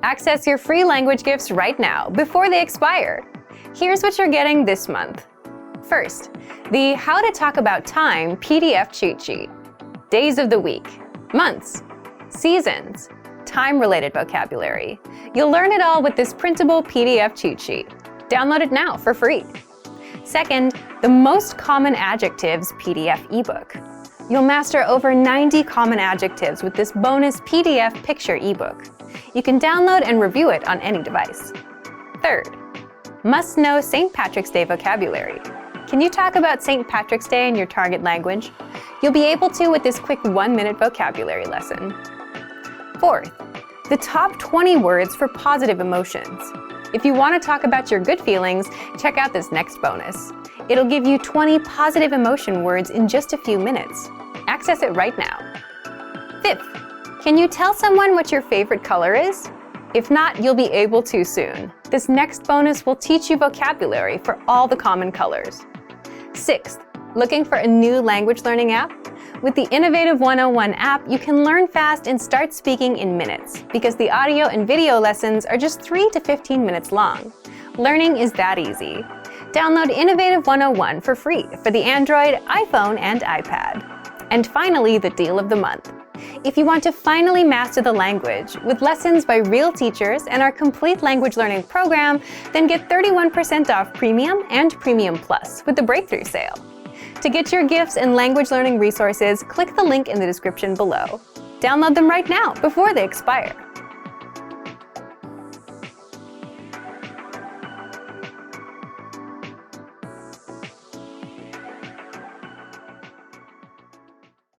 Access your free language gifts right now before they expire. Here's what you're getting this month. First, the How to Talk About Time PDF cheat sheet. Days of the week, months, seasons, time-related vocabulary. You'll learn it all with this printable PDF cheat sheet. Download it now for free. Second, the Most Common Adjectives PDF ebook. You'll master over 90 common adjectives with this bonus PDF picture ebook. You can download and review it on any device. Third, must-know St. Patrick's Day vocabulary. Can you talk about St. Patrick's Day in your target language? You'll be able to with this quick 1-minute vocabulary lesson. Fourth, the top 20 words for positive emotions. If you want to talk about your good feelings, check out this next bonus. It'll give you 20 positive emotion words in just a few minutes. Access it right now. Fifth, can you tell someone what your favorite color is? If not, you'll be able to soon. This next bonus will teach you vocabulary for all the common colors. Sixth, looking for a new language learning app? With the Innovative 101 app, you can learn fast and start speaking in minutes because the audio and video lessons are just 3 to 15 minutes long. Learning is that easy. Download Innovative 101 for free for the Android, iPhone, and iPad. And finally, the deal of the month. If you want to finally master the language with lessons by real teachers and our complete language learning program, then get 31% off Premium and Premium Plus with the Breakthrough Sale. To get your gifts and language learning resources, click the link in the description below. Download them right now before they expire.